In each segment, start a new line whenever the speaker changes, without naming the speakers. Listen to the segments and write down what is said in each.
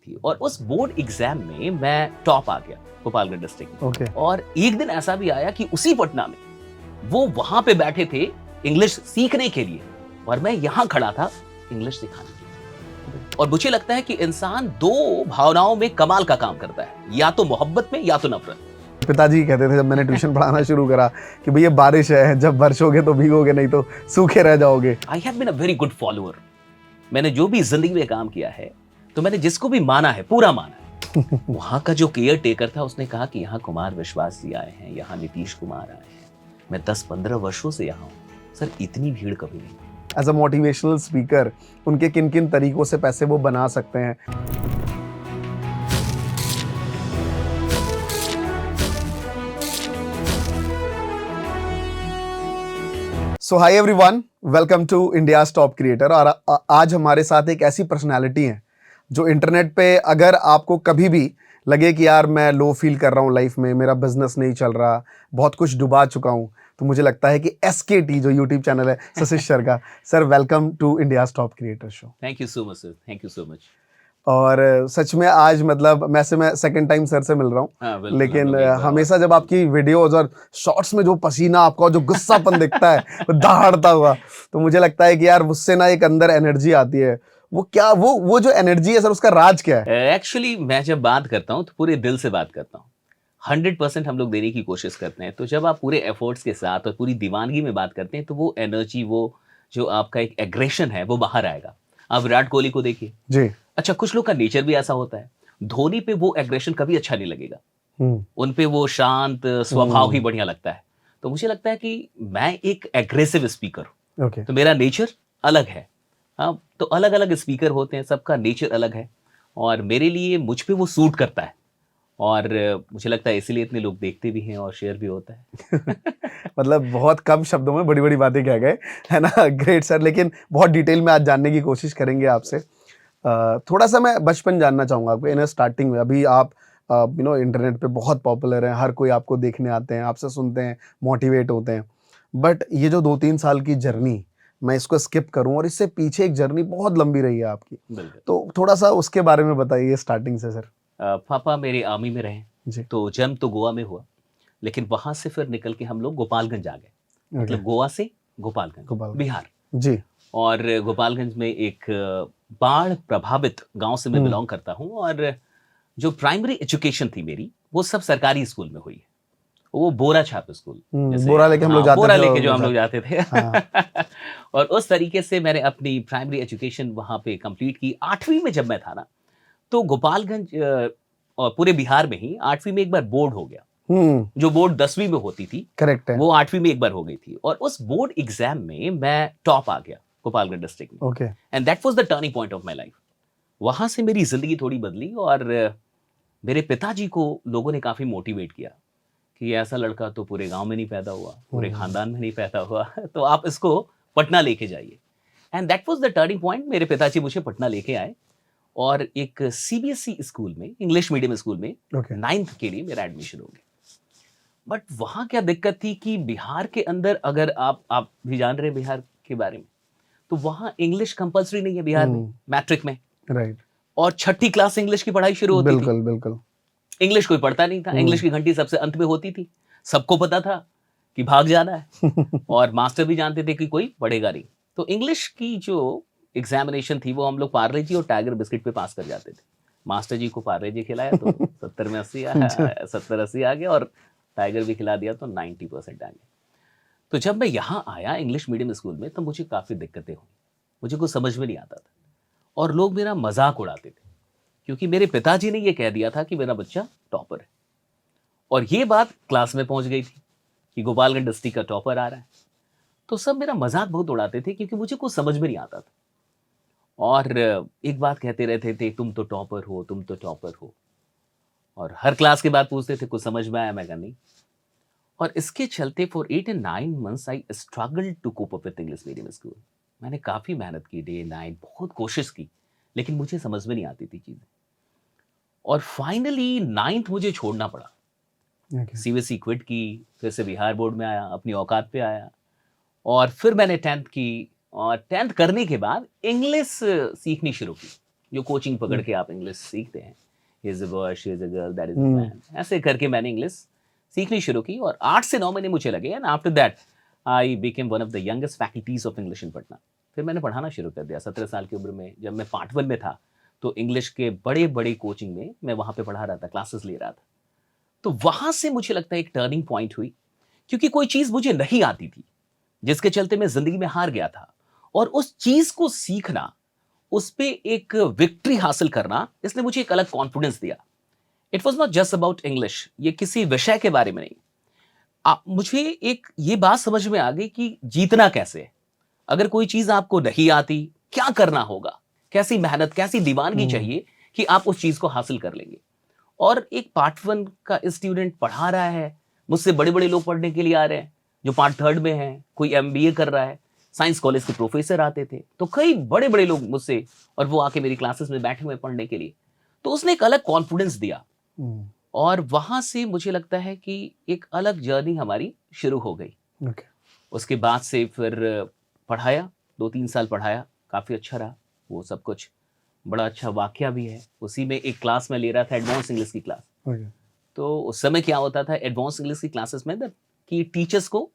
थी और उस बोर्ड एग्जाम में मैं टॉप आ गया गोपालगंज डिस्ट्रिक्ट में।
ओके।
और एक दिन ऐसा भी आया कि उसी पटना में वो वहां पे बैठे थे इंग्लिश सीखने के लिए और मैं यहां खड़ा था इंग्लिश सिखाने के लिए। और मुझे लगता है कि इंसान दो भावनाओं में कमाल का काम करता है, या तो मोहब्बत में या तो नफरत।
पिताजी कहते थे जब मैंने ट्यूशन पढ़ाना शुरू करा कि भैया बारिश है, जब बरसोगे तो भीगोगे, नहीं तो सूखे रह जाओगे।
I have been a very good follower. मैंने जो भी जिंदगी में काम किया है तो मैंने जिसको भी माना है पूरा माना है। वहां का जो केयर टेकर था उसने कहा कि यहाँ कुमार विश्वास जी आए हैं, यहाँ नीतीश कुमार आए हैं, मैं 10-15 वर्षों से यहाँ हूँ सर, इतनी भीड़ कभी नहीं।
एज अ मोटिवेशनल स्पीकर उनके किन किन तरीकों से पैसे वो बना सकते हैं? So hi everyone, welcome to India's top creator. और आज हमारे साथ एक ऐसी पर्सनालिटी है जो इंटरनेट पे अगर आपको कभी भी लगे कि यार मैं लो फील कर रहा हूँ लाइफ में, मेरा बिजनेस नहीं चल रहा, बहुत कुछ डुबा चुका हूँ, तो मुझे लगता है कि SKT जो यूट्यूब चैनल है सशिश सर का, sir welcome to India's top creator show.
Thank you so much sir, thank you so much.
और सच में आज मतलब मैं सेकंड टाइम सर से मिल रहा हूँ, लेकिन हमेशा जब आपकी वीडियोस और शॉर्ट्स में जो पसीना आपका, जो गुस्सापन दिखता है वो दहाड़ता हुआ, तो मुझे लगता है कि यार उससे ना एक अंदर एनर्जी आती है। वो क्या, वो जो एनर्जी है सर, उसका राज क्या है?
एक्चुअली मैं जब बात करता हूँ तो पूरे दिल से बात करता हूँ, 100% हम लोग देने की कोशिश करते हैं। तो जब आप पूरे एफर्ट्स के साथ और पूरी दीवानगी में बात करते हैं तो वो एनर्जी, वो जो आपका एक एग्रेशन है वो बाहर आएगा। आप विराट कोहली को देखिए
जी।
अच्छा, कुछ लोग का नेचर भी ऐसा होता है, धोनी पे वो एग्रेशन कभी अच्छा नहीं लगेगा, उन पे वो शांत स्वभाव ही बढ़िया लगता है। तो मुझे लगता है कि मैं एक एग्रेसिव स्पीकर हूँ,
ओके।
तो मेरा नेचर अलग है। हाँ, तो अलग अलग स्पीकर होते हैं, सबका नेचर अलग है और मेरे लिए मुझ पे वो सूट करता है और मुझे लगता है इसीलिए इतने लोग देखते भी हैं और शेयर भी होता है।
मतलब बहुत कम शब्दों में बड़ी बड़ी बातें कह गए, है ना? Great sir. लेकिन बहुत डिटेल में आज जानने की कोशिश करेंगे आपसे। थोड़ा सा मैं बचपन जानना चाहूँगा आपको। इन स्टार्टिंग में अभी आप इंटरनेट पे बहुत पॉपुलर हैं, हर कोई आपको देखने आते हैं, आपसे सुनते हैं, मोटिवेट होते हैं। बट ये जो 2-3 साल की जर्नी, मैं इसको स्किप करूं और इससे पीछे एक जर्नी बहुत लंबी रही है आपकी,
बिल्कुल।
तो थोड़ा सा उसके बारे में बताइए स्टार्टिंग से सर।
पापा मेरे आर्मी में रहे,
जी।
तो जन्म तो गोवा में हुआ, लेकिन वहां से फिर निकल के हम लोग गोपालगंज आ गए। मतलब गोवा से गोपालगंज, बिहार।
जी।
और गोपालगंज में एक बाढ़ प्रभावित गांव से मैं बिलोंग करता हूं और जो प्राइमरी एजुकेशन थी मेरी वो सब सरकारी स्कूल में हुई है। वो बोरा छाप स्कूल, जैसे
बोरा लेके हम लोग जाते
बोरा
थे,
लेके जो हम लोग जाते थे।
हाँ।
और उस तरीके से मैंने अपनी प्राइमरी एजुकेशन वहां पे कंप्लीट की। 8वीं में जब मैं था ना, तो गोपालगंज और पूरे बिहार में ही 8वीं में एक बार बोर्ड हो गया। जो बोर्ड 10वीं में होती थी,
करेक्ट है,
वो 8वीं में एक बार हो गई थी और उस बोर्ड एग्जाम में मैं टॉप आ गया गोपालगंज डिस्ट्रिक्ट में।
Okay.
And that was the turning point of my life. वहां से मेरी जिंदगी थोड़ी बदली और मेरे पिताजी को लोगों ने काफी मोटिवेट किया कि ऐसा लड़का तो पूरे गांव में नहीं पैदा हुआ, पूरे खानदान में नहीं पैदा हुआ, तो आप इसको पटना लेके जाइए। And that was the turning point. मेरे पिताजी मुझे पटना लेके आए और एक CBSE स्कूल में, इंग्लिश मीडियम स्कूल में 9th के लिए मेरा एडमिशन हो गया। बट वहां क्या दिक्कत थी कि बिहार के अंदर, अगर आप भी जान रहे हैं बिहार के बारे में, तो वहां इंग्लिश कंपलसरी नहीं है बिहार में, मैट्रिक में।
राइट।
और 6ठी क्लास से इंग्लिश की पढ़ाई शुरू होती थी।
बिल्कुल बिल्कुल।
इंग्लिश कोई पढ़ता नहीं था, इंग्लिश की घंटी सबसे अंत में होती थी। सबको पता था कि भाग जाना है और मास्टर भी जानते थे कि कोई पढ़ेगा नहीं। तो इंग्लिश की जो एग्जामिनेशन थी वो हम लोग पार्ले जी और टाइगर बिस्किट पे पास कर जाते थे। मास्टर जी को पार्ले जी खिलाया तो 70 में 80 आया, 70-80 आ गया, और टाइगर भी खिला दिया तो 90% आ गया। तो जब मैं यहाँ आया इंग्लिश मीडियम स्कूल में, तो मुझे काफ़ी दिक्कतें हुई, मुझे कुछ समझ में नहीं आता था और लोग मेरा मजाक उड़ाते थे, क्योंकि मेरे पिताजी ने ये कह दिया था कि मेरा बच्चा टॉपर है। और ये बात क्लास में पहुंच गई थी कि गोपालगंज डिस्ट्रिक्ट का टॉपर आ रहा है। तो सब मेरा मजाक बहुत उड़ाते थे क्योंकि मुझे कुछ समझ में नहीं आता था। और एक बात कहते रहते थे, तुम तो टॉपर हो, तुम तो टॉपर हो। और हर क्लास के बाद पूछते थे कुछ समझ में आया, मैं कहा नहीं। और इसके चलते for 8 and 9 months I struggle to cope up with English medium school. मैंने काफ़ी मेहनत की, डे नाइट बहुत कोशिश की, लेकिन मुझे समझ में नहीं आती थी चीज़ें। और फाइनली 9th मुझे छोड़ना पड़ा। CBSE क्विट की, फिर से बिहार बोर्ड में आया, अपनी औकात पे आया, और फिर मैंने 10th की। और 10th करने के बाद इंग्लिश सीखनी शुरू की। जो कोचिंग पकड़ के आप इंग्लिश सीखते हैं, he is a boy, she is a girl, that is a man, ऐसे करके मैंने इंग्लिश सीखनी शुरू की और 8 से 9 महीने मुझे लगे and after that I became one of the youngest faculties of English in Patna. फिर मैंने पढ़ाना शुरू कर दिया 17 साल की उम्र में। जब मैं पार्ट 1 में था तो इंग्लिश के बड़े बड़े कोचिंग में मैं वहाँ पे पढ़ा रहा था, क्लासेस ले रहा था। तो वहाँ से मुझे लगता है एक टर्निंग पॉइंट हुई, क्योंकि कोई चीज़ मुझे नहीं आती थी, जिसके चलते मैं ज़िंदगी में हार गया था, और उस चीज़ को सीखना, उस पे एक विक्ट्री हासिल करना, इसने मुझे एक अलग कॉन्फिडेंस दिया। It was not just about English, ये किसी विषय के बारे में नहीं। मुझे एक ये बात समझ में आ गई कि जीतना कैसे है। अगर कोई चीज़ आपको नहीं आती, क्या करना होगा, कैसी मेहनत, कैसी दीवानगी चाहिए कि आप उस चीज़ को हासिल कर लेंगे। और एक पार्ट 1 का स्टूडेंट पढ़ा रहा है, मुझसे बड़े-बड़े लोग पढ़ने के लिए आ रहे हैं, जो पार्ट 3 में हैं, कोई एमबीए कर रहा है, साइंस कॉलेज के प्रोफेसर आते थे, तो कई बड़े-बड़े लोग मुझसे, और वो आके मेरी क्लासेस में बैठे हुए पढ़ने के लिए। तो उसने एक अलग कॉन्फिडेंस दिया, और वहाँ से मुझे लगता है कि एक अलग जर्नी हमारी शुरू हो गई। उसके बाद से फिर पढ़ाया, 2-3 साल पढ़ाया, काफ़ी अच्छा रहा वो सब कुछ। बड़ा अच्छा वाक़या भी है। उसी में एक क्लास मैं ले रहा था, एडवांस इंग्लिश की क्लास। तो उस समय क्या होता था एडवांस इंग्लिश की क्लासेस में कि टीचर्स को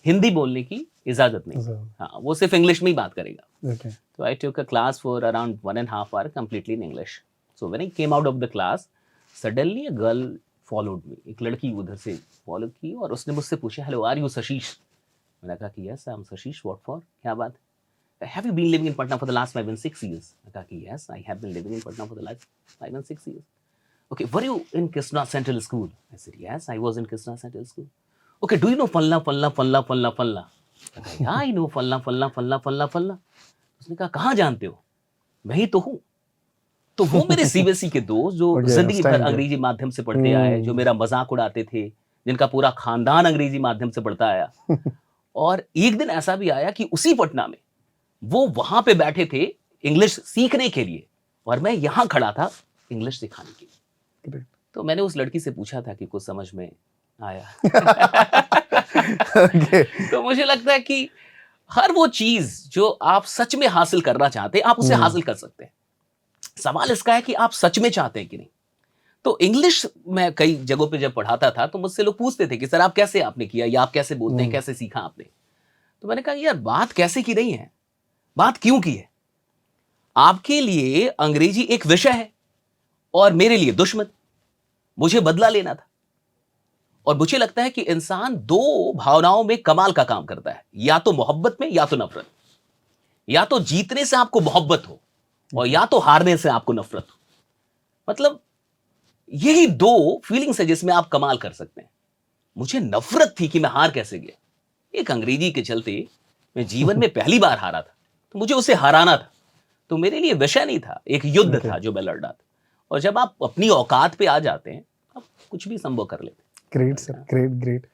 हिंदी बोलने की इजाज़त नहीं। हाँ, वो सिर्फ इंग्लिश में ही बात करेगा। तो I took a class for around 1.5 hour completely in English. So when I came out of the class, suddenly a girl followed me. एक लड़की उधर से फॉलो की और उसने मुझसे पूछा, हेलो आर यू सशीश? मैंने कहा कि yes I am Sashish, what for, क्या बात? Have you been living in Patna for the last 5 and 6 years? I said, yes, I have been living in Patna for the last 5 and 6 years. Okay, were you in Krishna Central School? I said, yes, I was in Krishna Central School. Okay, do you know Falla, Falla, Falla, Falla, Falla? I said, yeah, I know Falla, Falla, Falla, Falla, Falla. उसने कहा, कहाँ जानते हो? मैं ही तो हूँ। तो वो मेरे सीबीएसई के दोस्त जो जिंदगी भर अंग्रेजी माध्यम से पढ़ते आए, जो मेरा मजाक उड़ाते थे, जिनका पूरा खानदान अंग्रेजी माध्यम से पढ़ता आया। और एक दिन ऐसा भी आया कि उसी पटना में वो वहां पे बैठे थे इंग्लिश सीखने के लिए, और मैं यहां खड़ा था इंग्लिश सिखाने के लिए। तो मैंने उस लड़की से पूछा था कि कुछ समझ में आया? तो मुझे लगता है कि हर वो चीज जो आप सच में हासिल करना चाहते हैं, आप उसे हासिल कर सकते हैं। सवाल इसका है कि आप सच में चाहते हैं कि नहीं। तो इंग्लिश मैं कई जगहों पे जब पढ़ाता था तो मुझसे लोग पूछते थे कि सर आप कैसे आपने किया, या आप कैसे बोलते हैं, कैसे सीखा आपने? तो मैंने कहा यार बात कैसे की नहीं है, बात क्यों की है। आपके लिए अंग्रेजी एक विषय है और मेरे लिए दुश्मन। मुझे बदला लेना था, और मुझे लगता है कि इंसान दो भावनाओं में कमाल का काम करता है, या तो मोहब्बत में या तो नफरत। या तो जीतने से आपको मोहब्बत हो और या तो हारने से आपको नफरत हो। मतलब यही दो फीलिंग्स है जिसमें आप कमाल कर सकते हैं। मुझे नफरत थी कि मैं हार कैसे गया। एक अंग्रेजी के चलते मैं जीवन में पहली बार हारा था, तो मुझे उसे हराना था। तो मेरे लिए विषय नहीं था, एक युद्ध था जो मैं लड़ रहा था। और जब आप अपनी औकात पे आ जाते हैं, आप कुछ भी संभव कर लेते हैं।
Great sir, great great.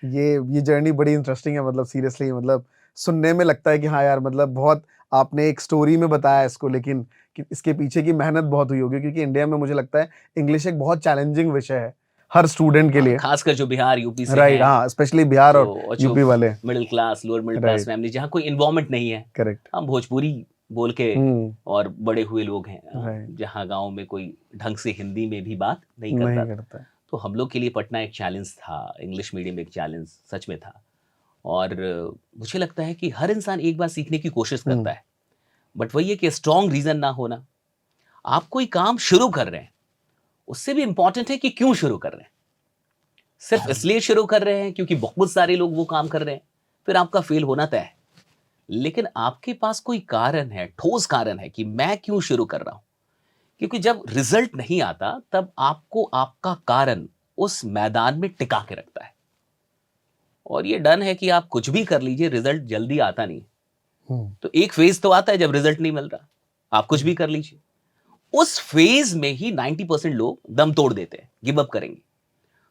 ये जर्नी बड़ी इंटरेस्टिंग है, मतलब सीरियसली, मतलब सुनने में लगता है कि हाँ यार, मतलब बहुत आपने एक स्टोरी में बताया इसको, लेकिन कि इसके पीछे की मेहनत बहुत हुई होगी, क्योंकि इंडिया में मुझे लगता है इंग्लिश एक बहुत चैलेंजिंग विषय है हर स्टूडेंट के लिए,
खासकर जो बिहार यूपी से
राइट। हाँ, स्पेशली बिहार और यूपी वाले,
middle class, lower middle class family, जहाँ कोई इन्वॉल्वमेंट नहीं है।
करेक्ट।
हम भोजपुरी बोल के और बड़े हुए लोग हैं, जहाँ गांव में कोई ढंग से हिंदी में भी बात नहीं करता। तो हम लोग के लिए पटना एक चैलेंज था, इंग्लिश मीडियम एक चैलेंज सच में था। और मुझे लगता है कि हर इंसान एक बार सीखने की कोशिश करता है, बट वही है कि स्ट्रॉन्ग रीजन ना होना। आप कोई काम शुरू कर रहे हैं, उससे भी इंपॉर्टेंट है कि क्यों शुरू कर रहे हैं। सिर्फ इसलिए शुरू कर रहे हैं क्योंकि बहुत सारे लोग वो काम कर रहे हैं, फिर आपका फेल होना तय है। लेकिन आपके पास कोई कारण है, ठोस कारण है कि मैं क्यों शुरू कर रहा हूं। क्योंकि जब रिजल्ट नहीं आता तब आपको आपका कारण उस मैदान में टिका के रखता है। और ये डन है कि आप कुछ भी कर लीजिए, रिजल्ट जल्दी आता नहीं। तो एक फेज तो आता है जब रिजल्ट नहीं मिल रहा, आप कुछ भी कर लीजिए। उस फेज में ही 90% लोग दम तोड़ देते हैं, गिव अप करेंगे।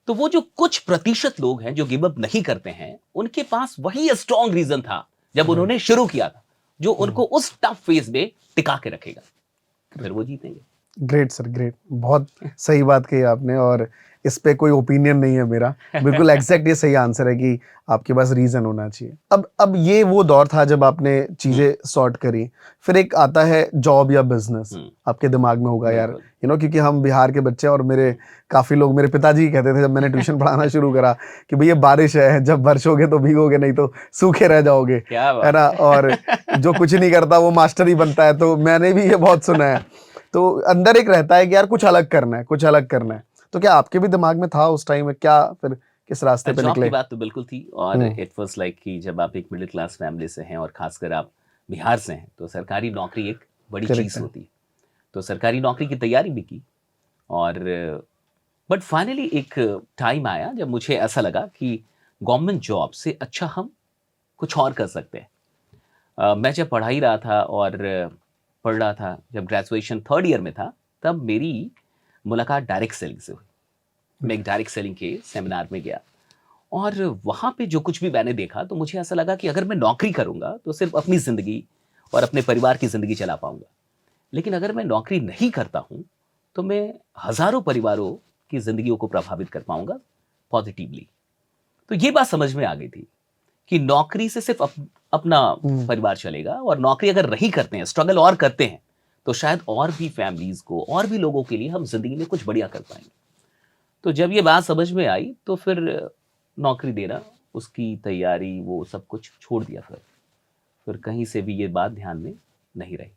तो वो जो कुछ प्रतिशत लोग हैं जो गिव अप नहीं करते हैं, उनके पास वही स्ट्रॉन्ग रीजन था जब उन्होंने शुरू किया था, जो उनको उस टफ फेज में टिका के रखेगा, फिर वो जीतेंगे।
Great sir, great. बहुत सही बात कही आपने, और इस पे कोई ओपिनियन नहीं है मेरा। बिल्कुल एग्जैक्ट ये सही आंसर है कि आपके पास रीजन होना चाहिए। अब ये वो दौर था जब आपने चीजें सॉर्ट करी, फिर एक आता है जॉब या बिजनेस। आपके दिमाग में होगा यार,
बिल्कुल।
क्योंकि हम बिहार के बच्चे हैं, और मेरे काफी लोग, मेरे पिताजी कहते थे जब मैंने ट्यूशन पढ़ाना शुरू करा कि भैया बारिश है, जब बरसोगे तो भीगोगे, नहीं तो सूखे रह जाओगे,
क्या
है
बात
ना। और जो कुछ नहीं करता वो मास्टर ही बनता है। तो मैंने भी ये बहुत सुना है। तो अंदर एक रहता है कि यार कुछ अलग करना है, कुछ अलग करना है। तो क्या आपके भी दिमाग में था उस टाइम में, क्या फिर किस रास्ते पे
जॉब की
निकले?
बात तो बिल्कुल थी, और इट वाज लाइक कि जब आप एक मिडिल क्लास फैमिली से हैं और खासकर आप बिहार से हैं, तो सरकारी नौकरी एक बड़ी
करेक्ट
चीज़
है।
होती है। तो सरकारी नौकरी की तैयारी भी की, और बट फाइनली एक टाइम आया जब मुझे ऐसा लगा कि गवर्नमेंट जॉब से अच्छा हम कुछ और कर सकते हैं। मैं जब पढ़ा ही रहा था और पढ़ रहा था, जब ग्रेजुएशन थर्ड ईयर में था, तब मेरी मुलाकात डायरेक्ट सेलिंग से हुई। मैं एक डायरेक्ट सेलिंग के सेमिनार में गया, और वहाँ पे जो कुछ भी मैंने देखा, तो मुझे ऐसा लगा कि अगर मैं नौकरी करूँगा तो सिर्फ अपनी ज़िंदगी और अपने परिवार की ज़िंदगी चला पाऊँगा। लेकिन अगर मैं नौकरी नहीं करता हूँ, तो मैं हज़ारों परिवारों की ज़िंदगियों को प्रभावित कर पाऊँगा पॉजिटिवली। तो ये बात समझ में आ गई थी कि नौकरी से सिर्फ अपना परिवार चलेगा, और नौकरी अगर नहीं करते हैं, स्ट्रगल और करते हैं, तो शायद और भी फैमिलीज़ को, और भी लोगों के लिए हम ज़िंदगी में कुछ बढ़िया कर पाएँगे। तो जब ये बात समझ में आई, तो फिर नौकरी देना, उसकी तैयारी, वो सब कुछ छोड़ दिया। फिर कहीं से भी ये बात ध्यान में नहीं रही,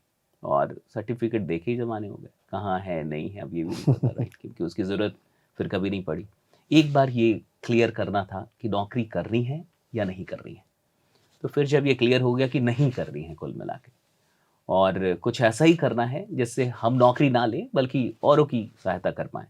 और सर्टिफिकेट देखे ही ज़माने हो गए, कहाँ है नहीं है अब ये भी नहीं पता, राइट, क्योंकि उसकी ज़रूरत फिर कभी नहीं पड़ी। एक बार ये क्लियर करना था कि नौकरी करनी है या नहीं करनी है। तो फिर जब ये क्लियर हो गया कि नहीं करनी है कुल मिला के, और कुछ ऐसा ही करना है जिससे हम नौकरी ना लें बल्कि औरों की सहायता कर पाएँ,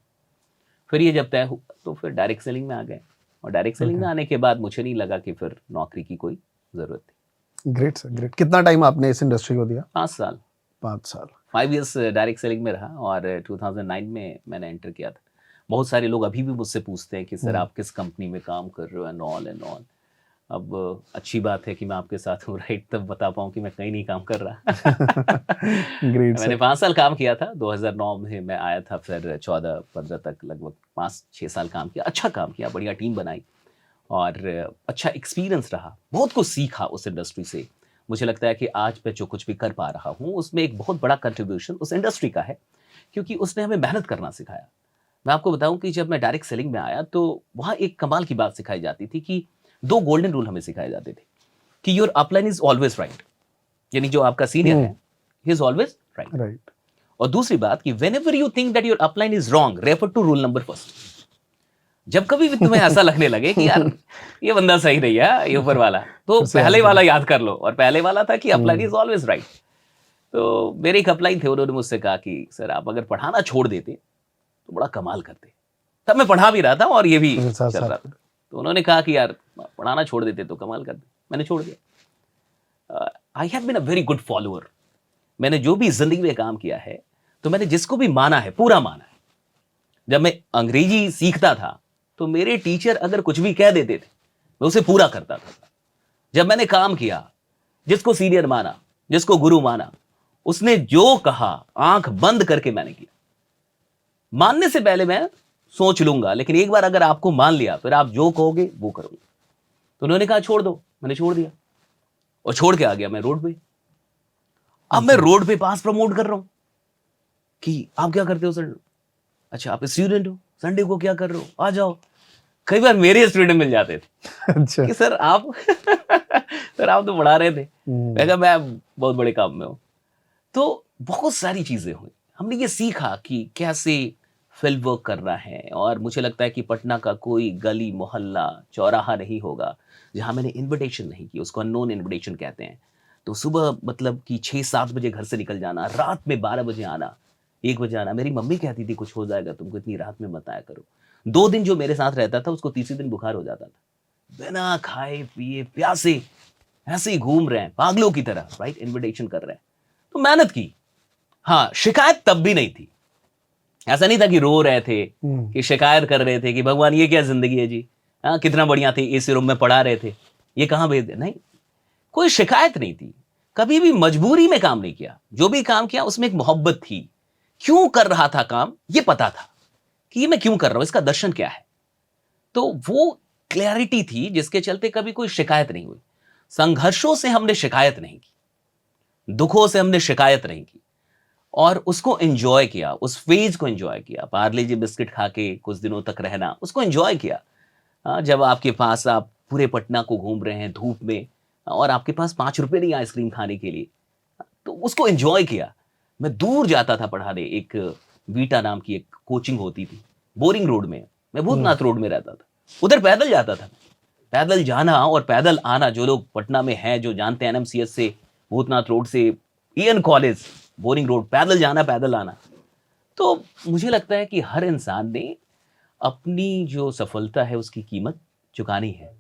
फिर ये जब तय हुआ, तो फिर डायरेक्ट सेलिंग में आ गए। और डायरेक्ट सेलिंग में आने के बाद मुझे नहीं लगा कि फिर नौकरी की कोई ज़रूरत थी।
Great sir, great. कितना टाइम आपने इस इंडस्ट्री को दिया?
5 साल,
5 साल।
5 इयर्स डायरेक्ट सेलिंग में रहा, और 2009 में मैंने एंटर किया था। बहुत सारे लोग अभी भी मुझसे पूछते हैं कि सर आप किस कंपनी में काम कर रहे हो, एंड ऑल एंड ऑल। अब अच्छी बात है कि मैं आपके साथ हूँ, राइट, तब बता पाऊँ कि मैं कहीं नहीं काम कर रहा।
ग्रेट
मैंने
सर।
5 साल काम किया था, 2009 में मैं आया था, फिर 14-15 तक लगभग 5-6 साल काम किया, अच्छा काम किया, बढ़िया टीम बनाई, और अच्छा एक्सपीरियंस रहा, बहुत कुछ सीखा उस इंडस्ट्री से। मुझे लगता है कि आज मैं जो कुछ भी कर पा रहा हूँ, उसमें एक बहुत बड़ा कंट्रीब्यूशन उस इंडस्ट्री का है, क्योंकि उसने हमें मेहनत करना सिखाया। मैं आपको बताऊँ कि जब मैं डायरेक्ट सेलिंग में आया, तो वहाँ एक कमाल की बात सिखाई जाती थी कि 2 गोल्डन रूल हमें सिखाए जाते थे कि your upline is always right, यानी जो आपका सीनियर है, ही इज़ ऑलवेज राइट।
राइट।
और दूसरी बात कि whenever you think that your upline is wrong, refer to rule number first. जब कभी भी तुम्हें ऐसा लगने लगे कि यार ये बंदा सही नहीं है, ये ऊपर वाला, तो
फिर से याद
पहले
करो।
वाला याद कर लो, और पहले वाला था कि अपलाइन इज ऑलवेज राइट। तो मेरे एक अपलाइन थे, उन्होंने मुझसे कहा कि सर आप अगर पढ़ाना छोड़ देते तो बड़ा कमाल करते। तब मैं पढ़ा भी रहा था और ये भी
फिर साथ
चल
साथ
रहा था। तो उन्होंने कहा कि यार पढ़ाना छोड़ देते तो कमाल करते। मैंने छोड़ दिया। I have been a very good follower. मैंने जो भी जिंदगी में काम किया है, तो मैंने जिसको भी माना है, पूरा माना है। जब मैं अंग्रेजी सीखता था, तो मेरे टीचर अगर कुछ भी कह देते थे, मैं उसे पूरा करता था। जब मैंने काम किया, जिसको सीनियर माना, जिसको गुरु माना, उसने जो कहा, आंख बंद करके मैंने किया। मानने से पहले मैं सोच लूंगा, लेकिन एक बार अगर आपको मान लिया, फिर आप जो कहोगे वो करूंगा। तो उन्होंने कहा छोड़ दो, मैंने छोड़ दिया, और छोड़ के आ गया मैं रोड पे। अब मैं रोड पे पास प्रमोट कर रहा हूं कि आप क्या करते हो सर? अच्छा आप स्टूडेंट हो, संडे को क्या कर रहे हो, आ जाओ। कई बार मेरे स्टूडेंट मिल जाते थे
अच्छा।
कि सर आप सर आप तो पढ़ा रहे थे। मैं कहा मैं बहुत बड़े काम में हूँ। तो बहुत सारी चीजें हुई, हमने ये सीखा कि कैसे फील्ड वर्क करना है। और मुझे लगता है कि पटना का कोई गली मोहल्ला चौराहा नहीं होगा जहाँ मैंने इनविटेशन नहीं की, उसको अननोन इनविटेशन कहते हैं। तो सुबह मतलब कि 6-7 बजे घर से निकल जाना, रात में 12 बजे आना, 1 बजे आना। मेरी मम्मी कहती थी कुछ हो जाएगा तुमको, इतनी रात में मत आया करो। 2 दिन जो मेरे साथ रहता था, उसको तीसरे दिन बुखार हो जाता था। बिना खाए पिए प्यासे ऐसे ही घूम रहे हैं पागलों की तरह, राइट, इनविटेशन कर रहे हैं। तो मेहनत की। हाँ, शिकायत तब भी नहीं थी। ऐसा नहीं था कि रो रहे थे, कि शिकायत कर रहे थे कि भगवान ये क्या जिंदगी है जी, हाँ कितना बढ़िया थे, एसी रूम में पढ़ा रहे थे, ये कहाँ भेज दे। नहीं, कोई शिकायत नहीं थी। कभी भी मजबूरी में काम नहीं किया। जो भी काम किया उसमें एक मोहब्बत थी क्यों कर रहा था काम ये पता था कि ये मैं क्यों कर रहा हूं, इसका दर्शन क्या है। तो वो क्लैरिटी थी जिसके चलते कभी कोई शिकायत नहीं हुई। संघर्षों से हमने शिकायत नहीं की, दुखों से हमने शिकायत नहीं की, और उसको एंजॉय किया, उस फेज को एंजॉय किया। पार्ले जी बिस्किट खा के कुछ दिनों तक रहना, उसको एंजॉय किया। जब आपके पास, आप पूरे पटना को घूम रहे हैं धूप में, और आपके पास 5 रुपए नहीं आइसक्रीम खाने के लिए, तो उसको एंजॉय किया। मैं दूर जाता था पढ़ाने, एक बीटा नाम की एक कोचिंग होती थी बोरिंग रोड में, मैं भूतनाथ रोड में रहता था, उधर पैदल जाता था। पैदल जाना और पैदल आना, जो लोग पटना में हैं, जो जानते हैं, एनएमसीएच से, भूतनाथ रोड से ईएन कॉलेज, बोरिंग रोड, पैदल जाना पैदल आना। तो मुझे लगता है कि हर इंसान ने अपनी जो सफलता है उसकी कीमत चुकानी है,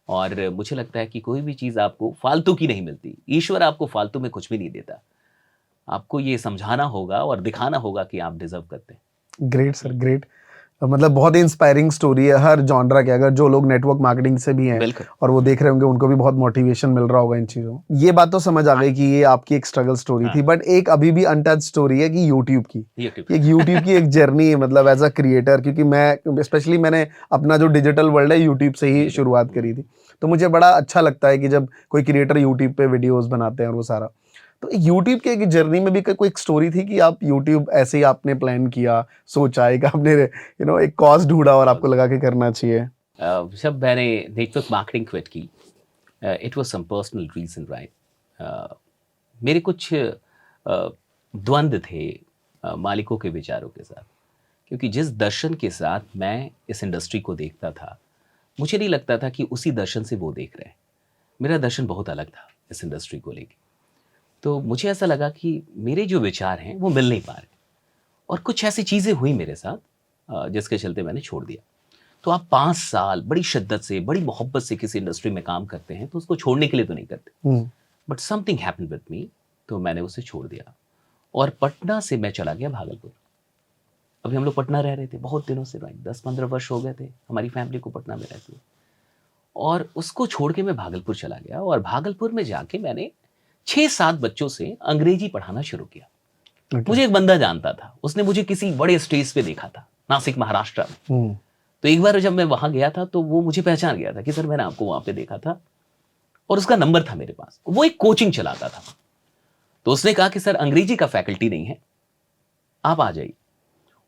और मुझे लगता है कि कोई भी चीज़ आपको फालतू की नहीं मिलती। ईश्वर आपको फालतू में कुछ भी नहीं देता। आपको ये समझाना होगा और दिखाना होगा कि आप डिजर्व करते हैं।
Great sir, great. मतलब बहुत ही इंस्पायरिंग स्टोरी है हर जॉनरा के। अगर जो लोग नेटवर्क मार्केटिंग से भी हैं
बिल्कुल।
और वो देख रहे होंगे, उनको भी बहुत मोटिवेशन मिल रहा होगा इन चीज़ों। ये बात तो समझ आ गई कि ये आपकी एक स्ट्रगल स्टोरी थी, बट एक अभी भी अनटच स्टोरी है कि यूट्यूब की। एक यूट्यूब की एक जर्नी है, मतलब एज अ क्रिएटर, क्योंकि मैं स्पेशली मैंने अपना जो डिजिटल वर्ल्ड है यूट्यूब से ही शुरुआत करी थी। तो मुझे बड़ा अच्छा लगता है कि जब कोई क्रिएटर यूट्यूब पे वीडियोस बनाते हैं और वो सारा। तो यूट्यूब के एक जर्नी में भी कोई एक स्टोरी थी कि आप यूट्यूब ऐसे ही आपने प्लान किया, सोचा, एक आपने एक कॉज ढूंढा और आपको लगा कि करना चाहिए?
जब मैंने नेटवर्क मार्केटिंग क्विट की, it was some personal reason, right. मेरे कुछ द्वंद्व थे मालिकों के विचारों के साथ, क्योंकि जिस दर्शन के साथ मैं इस इंडस्ट्री को देखता था, मुझे नहीं लगता था कि उसी दर्शन से वो देख रहे हैं। मेरा दर्शन बहुत अलग था इस इंडस्ट्री को लेके। तो मुझे ऐसा लगा कि मेरे जो विचार हैं वो मिल नहीं पा रहे, और कुछ ऐसी चीज़ें हुई मेरे साथ जिसके चलते मैंने छोड़ दिया। तो आप 5 साल बड़ी शिद्दत से, बड़ी मोहब्बत से किसी इंडस्ट्री में काम करते हैं, तो उसको छोड़ने के लिए तो नहीं करते।
Hmm.
But something happened with me, तो मैंने उसे छोड़ दिया, और पटना से मैं चला गया भागलपुर। अभी हम लोग पटना रह रहे थे बहुत दिनों से, राइट, 10-15 वर्ष हो गए थे हमारी फैमिली को पटना में रहती है। और उसको छोड़ के मैं भागलपुर चला गया, और भागलपुर में जाके मैंने 6-7 बच्चों से अंग्रेजी पढ़ाना शुरू किया।
Okay.
मुझे एक बंदा जानता था, उसने मुझे किसी बड़े स्टेज पे देखा था, नासिक महाराष्ट्र में।
हम्म।
तो एक बार जब मैं वहां गया था, तो वो मुझे पहचान गया था कि सर मैंने आपको वहां पे देखा था, और उसका नंबर था मेरे पास। वो एक कोचिंग चलाता था। तो उसने कहा कि सर अंग्रेजी का फैकल्टी नहीं है, आप आ जाइए।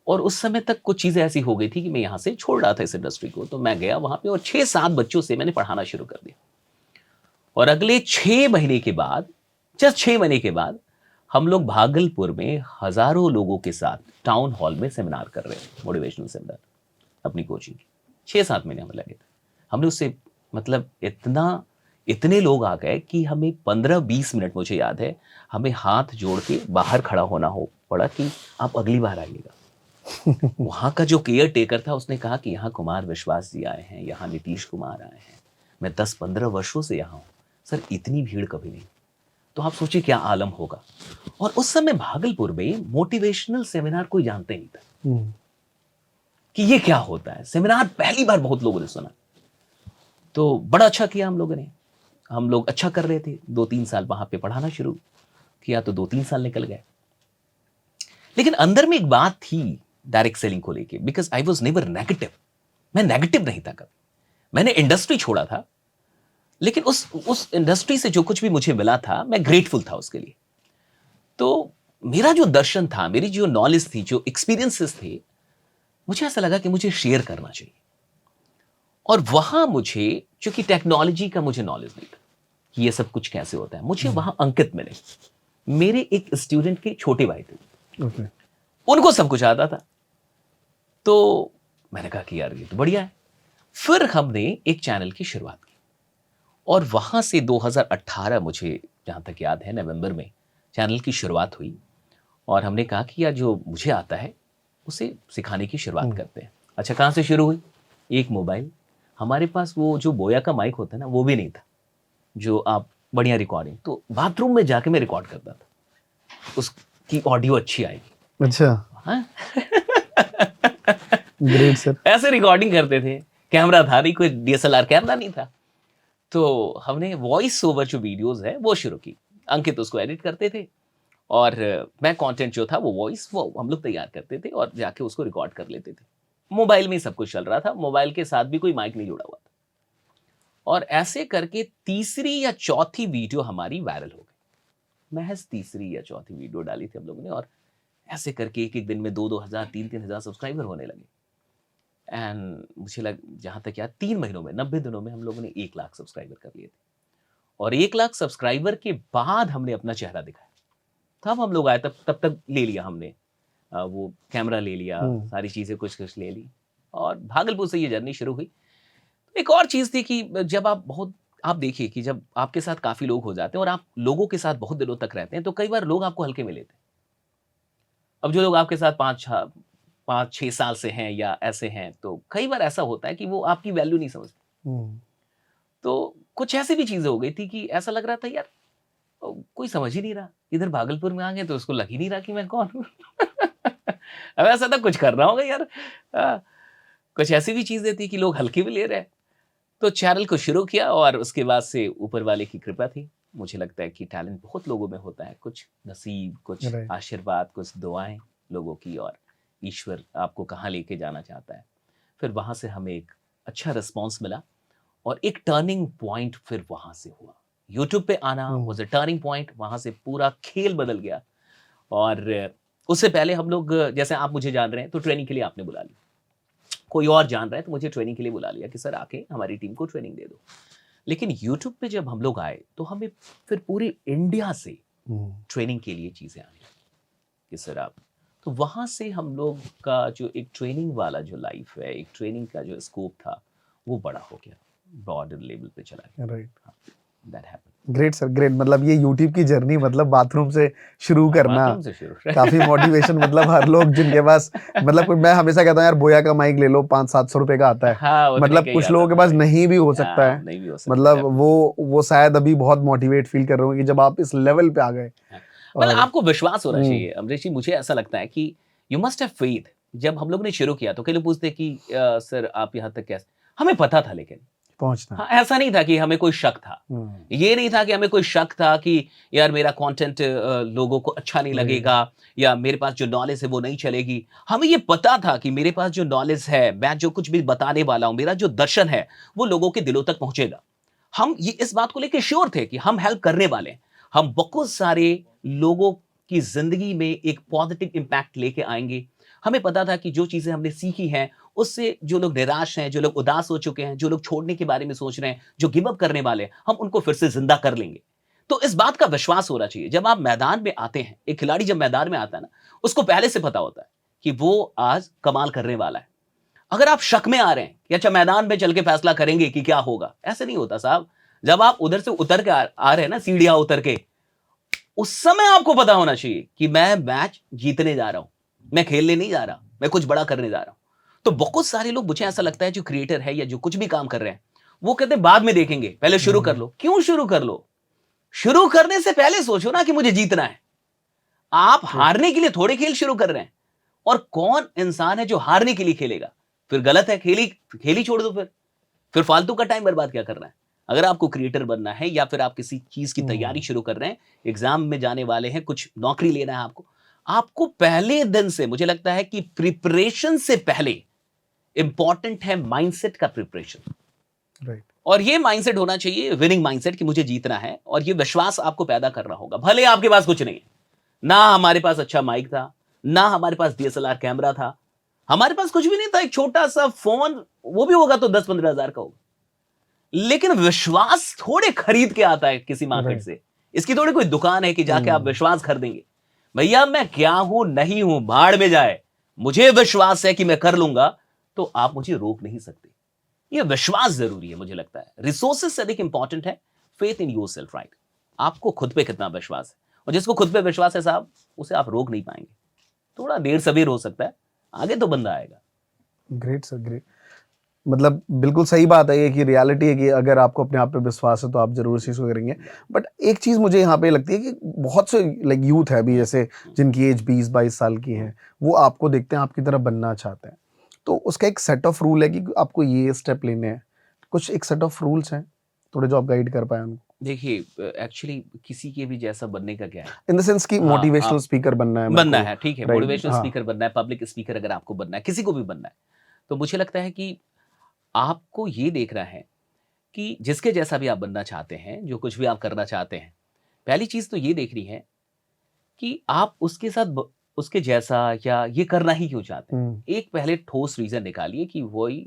और उस समय तक कुछ चीजें ऐसी हो गई थी कि मैं यहां से छोड़ रहा था इस इंडस्ट्री को। तो मैं गया वहां पे, और 6-7 बच्चों से मैंने पढ़ाना शुरू कर दिया। और अगले 6 महीने के बाद, जस्ट 6 महीने के बाद, हम लोग भागलपुर में हजारों लोगों के साथ टाउन हॉल में सेमिनार कर रहे हैं, मोटिवेशनल सेमिनार, अपनी कोचिंग की। 6-7 महीने हमें लगे थे। हमने उससे, मतलब इतने लोग आ गए कि हमें 15-20 मिनट, मुझे याद है, हमें हाथ जोड़ के बाहर खड़ा होना हो पड़ा कि आप अगली बार आइएगा। वहां का जो केयर टेकर था, उसने कहा कि यहाँ कुमार विश्वास जी आए हैं, यहाँ नीतीश कुमार आए हैं, मैं 10-15 वर्षों से यहाँ हूँ, सर इतनी भीड़ कभी नहीं। तो आप सोचिए क्या आलम होगा। और उस समय भागलपुर में मोटिवेशनल सेमिनार कोई जानते नहीं था
हम्म।
कि ये क्या होता है। सेमिनार पहली बार बहुत लोगों ने सुना। तो बड़ा अच्छा किया हम लोगों ने, हम लोग अच्छा कर रहे थे। 2-3 साल वहां पे पढ़ाना शुरू किया, तो 2-3 साल निकल गए। लेकिन अंदर में एक बात थी डायरेक्ट सेलिंग को लेके, because I was never negative. मैं नेगेटिव नहीं था कभी। मैंने इंडस्ट्री छोड़ा था, लेकिन उस इंडस्ट्री से जो कुछ भी मुझे मिला था, मैं ग्रेटफुल था उसके लिए। तो मेरा जो दर्शन था, मेरी जो नॉलेज थी, जो एक्सपीरियंसेस थे, मुझे ऐसा लगा कि मुझे शेयर करना चाहिए। और वहां मुझे, चूंकि टेक्नोलॉजी का मुझे नॉलेज नहीं था कि ये सब कुछ कैसे होता है, मुझे वहां अंकित मिले। मेरे एक स्टूडेंट के छोटे भाई थे,
Okay.
उनको सब कुछ आता था। तो मैंने कहा कि यार ये तो बढ़िया है। फिर हमने एक चैनल की शुरुआत की, और वहां से 2018, मुझे जहां तक याद है, नवंबर में चैनल की शुरुआत हुई। और हमने कहा कि यार जो मुझे आता है उसे सिखाने की शुरुआत करते हैं। अच्छा, कहाँ से शुरू हुई? एक मोबाइल, हमारे पास वो जो बोया का माइक होता है ना, वो भी नहीं था, जो आप बढ़िया रिकॉर्डिंग, तो बाथरूम में जाके मैं रिकॉर्ड करता था, उसकी ऑडियो अच्छी आएगी।
अच्छा।
हाँ।
Great sir.
ऐसे रिकॉर्डिंग करते थे। कैमरा था नहीं, कोई डीएसएलआर कैमरा नहीं था। तो हमने वॉइस ओवर जो वीडियोस है वो शुरू की। अंकित उसको एडिट करते थे, और मैं कंटेंट जो था वो वॉइस वो हम लोग तैयार करते थे और जाके उसको रिकॉर्ड कर लेते थे। मोबाइल में ही सब कुछ चल रहा था, मोबाइल के साथ भी कोई माइक नहीं जुड़ा हुआ था। और ऐसे करके तीसरी या चौथी वीडियो हमारी वायरल हो गई। महज तीसरी या चौथी वीडियो डाली थी हम लोगों ने, और ऐसे करके एक एक दिन में 2-2 हज़ार 3-3 हज़ार सब्सक्राइबर होने लगे। एंड मुझे लग जहाँ तक याद 3 महीनों में 90 दिनों में हम लोगों ने 1 लाख सब्सक्राइबर कर लिए थे। और 1 लाख सब्सक्राइबर के बाद हमने अपना चेहरा दिखाया। तब हम लोग आए, तब तब तक ले लिया हमने वो कैमरा ले लिया, सारी चीज़ें कुछ-कुछ ले ली और भागलपुर से ये जर्नी शुरू हुई। एक और चीज़ थी कि जब आप देखिए कि जब आपके साथ काफ़ी लोग हो जाते हैं और आप लोगों के साथ बहुत दिनों तक रहते हैं, तो कई बार लोग आपको हल्के में लेते हैं। अब जो लोग आपके साथ 5-6 साल से हैं या ऐसे हैं, तो कई बार ऐसा होता है कि वो आपकी वैल्यू नहीं समझते। तो कुछ ऐसी भी चीज़ें हो गई थी कि ऐसा लग रहा था यार कोई समझ ही नहीं रहा। इधर भागलपुर में आ गए तो उसको लग ही नहीं रहा कि मैं कौन हूँ। अब ऐसा था कुछ कर रहा होगा यार। कुछ ऐसी भी चीज़ें थी कि लोग हल्के में ले रहे हैं। तो चैनल को शुरू किया और उसके बाद से ऊपर वाले की कृपा थी। मुझे लगता है कि टैलेंट बहुत लोगों में होता है, कुछ नसीब, कुछ
राइट।
आशीर्वाद, कुछ दुआएँ लोगों की, और ईश्वर आपको कहाँ लेके जाना चाहता है। फिर वहाँ से हमें एक अच्छा रिस्पॉन्स मिला और एक टर्निंग पॉइंट फिर वहाँ से हुआ। यूट्यूब पे आना वाज़ अ टर्निंग पॉइंट, वहाँ से पूरा खेल बदल गया। और उससे पहले हम लोग, जैसे आप मुझे जान रहे हैं तो ट्रेनिंग के लिए आपने बुला लिया। कोई और जान रहा है तो मुझे ट्रेनिंग के लिए बुला लिया कि सर आके हमारी टीम को ट्रेनिंग दे दो। लेकिन यूट्यूब पे जब हम लोग आए तो हमें फिर पूरी इंडिया से ट्रेनिंग के लिए चीज़ें आने लगी कि सर आप, तो वहाँ से हम लोग का जो एक ट्रेनिंग वाला जो लाइफ है, एक ट्रेनिंग का जो स्कोप था वो बड़ा हो गया, ब्रॉडर लेवल पे चला गया।
Right.
That happened.
Great sir, great. मतलब ये यूट्यूब की जर्नी, मतलब बाथरूम से शुरू करना,
बाथरूम से शुरू।
काफी मोटिवेशन। मतलब हर लोग जिनके पास, मतलब मैं हमेशा कहता हूँ यार बोया का माइक ले लो, 500-700 रुपए का आता है।
हाँ, उतने
मतलब
का ही
कुछ
आता
लोगों के
था
पास
भाई।
नहीं भी हो सकता है।
नहीं भी हो सकता,
मतलब
definitely।
वो शायद अभी बहुत मोटिवेट फील कर रहे हो कि जब आप इस लेवल पे आ गए।
मतलब
और
आपको विश्वास होना चाहिए अमरीश जी। मुझे ऐसा लगता है कि यू मस्ट हैव फेथ। जब हम लोग ने शुरू किया तो कई लोग पूछते कि सर आप यहाँ तक कैसे, हमें पता था, लेकिन
पहुंचना।
हाँ, ऐसा नहीं था कि हमें कोई शक था। ये नहीं था कि हमें कोई शक था कि यार मेरा कंटेंट लोगों को अच्छा नहीं लगेगा या मेरे पास जो नॉलेज है वो नहीं चलेगी। हमें ये पता था कि मेरे पास जो नॉलेज है, मैं जो कुछ भी बताने वाला हूँ, मेरा जो दर्शन है वो लोगों के दिलों तक पहुंचेगा। हम ये इस बात को लेकर श्योर थे कि हम हेल्प करने वाले हैं। हम बहुत सारे लोगों की जिंदगी में एक पॉजिटिव इंपैक्ट लेके आएंगे। हमें पता था कि जो चीजें हमने सीखी हैं उससे जो लोग निराश हैं, जो लोग उदास हो चुके हैं, जो लोग छोड़ने के बारे में सोच रहे हैं, जो गिव अप करने वाले हैं, हम उनको फिर से जिंदा कर लेंगे। तो इस बात का विश्वास होना चाहिए। जब आप मैदान में आते हैं, एक खिलाड़ी जब मैदान में आता है ना, उसको पहले से पता होता है कि वो आज कमाल करने वाला है। अगर आप शक में आ रहे हैं कि अच्छा मैदान में चल के फैसला करेंगे कि क्या होगा, ऐसे नहीं होता साहब। जब आप उधर से उतर के आ रहे हैं ना, सीढ़ियां उतर के, उस समय आपको पता होना चाहिए कि मैं मैच जीतने जा रहा हूं, मैं खेलने नहीं जा रहा, मैं कुछ बड़ा करने जा रहा हूं। तो बहुत सारे लोग, मुझे ऐसा लगता है, जो क्रिएटर है या जो कुछ भी काम कर रहे हैं, वो कहते हैं बाद में देखेंगे, पहले शुरू कर लो। क्यों शुरू कर लो? शुरू करने से पहले सोचो ना कि मुझे जीतना है। आप हारने के लिए थोड़े खेल शुरू कर रहे हैं। और कौन इंसान है जो हारने के लिए खेलेगा? फिर गलत है, खेल ही छोड़ दो फिर फालतू का टाइम बर्बाद क्या करना है? अगर आपको क्रिएटर बनना है या फिर आप किसी चीज की तैयारी शुरू कर रहे हैं, एग्जाम में जाने वाले हैं, कुछ नौकरी लेना है आपको, आपको पहले दिन से, मुझे लगता है कि प्रिपरेशन से पहले इंपॉर्टेंट है माइंडसेट का प्रिपरेशन।
राइट।
और ये माइंडसेट होना चाहिए विनिंग माइंडसेट कि मुझे जीतना है, और ये विश्वास आपको पैदा करना होगा। भले आपके पास कुछ नहीं है, ना हमारे पास अच्छा माइक था, ना हमारे पास डीएसएलआर कैमरा था, हमारे पास कुछ भी नहीं था, एक छोटा सा फोन, वो भी होगा तो 10-15 हजार का होगा। लेकिन विश्वास थोड़े खरीद के आता है किसी मार्केट से। इसकी थोड़ी कोई दुकान है कि जाके आप विश्वास खरीदेंगे। भैया मैं क्या हूं, नहीं हूं, भाड़ में जाए, मुझे विश्वास है कि मैं कर लूंगा, तो आप मुझे रोक नहीं सकते। ये विश्वास जरूरी है। मुझे लगता है रिसोर्सेज से अधिक इंपॉर्टेंट है फेथ इन योरसेल्फ। राइट, आपको खुद पे कितना विश्वास है, और जिसको खुद पे विश्वास है साहब, उसे आप रोक नहीं पाएंगे। थोड़ा देर सवेर हो सकता है, आगे तो बंदा आएगा।
Great sir, great. मतलब बिल्कुल सही बात है ये कि रियलिटी है कि अगर आपको अपने आप पे विश्वास है तो आप जरूर इस चीज़ को करेंगे। बट एक चीज़ मुझे यहाँ पे लगती है कि बहुत से लाइक यूथ है अभी, जैसे जिनकी एज 20-22 साल की है, वो आपको देखते हैं, आपकी तरह बनना चाहते हैं। तो उसका एक सेट ऑफ रूल है कि आपको ये स्टेप लेने हैं, कुछ एक सेट ऑफ रूल्स हैं, थोड़े जो आप गाइड कर पाए उनको।
देखिए एक्चुअली किसी के भी जैसा बनने का क्या है,
इन द सेंस कि
हाँ,
मोटिवेशनल
आप
स्पीकर बनना है मेरे
बनना
को,
है, ठीक है,
राइट?
मोटिवेशनल
हाँ,
स्पीकर बनना है, पब्लिक स्पीकर अगर आपको बनना है, किसी को भी बनना है, तो मुझे लगता है कि आपको ये देखना है कि जिसके जैसा भी आप बनना चाहते हैं, जो कुछ भी आप करना चाहते हैं, पहली चीज़ तो ये देखनी है कि आप उसके साथ उसके जैसा या ये करना ही क्यों चाहते हैं। एक पहले ठोस रीज़न निकालिए कि why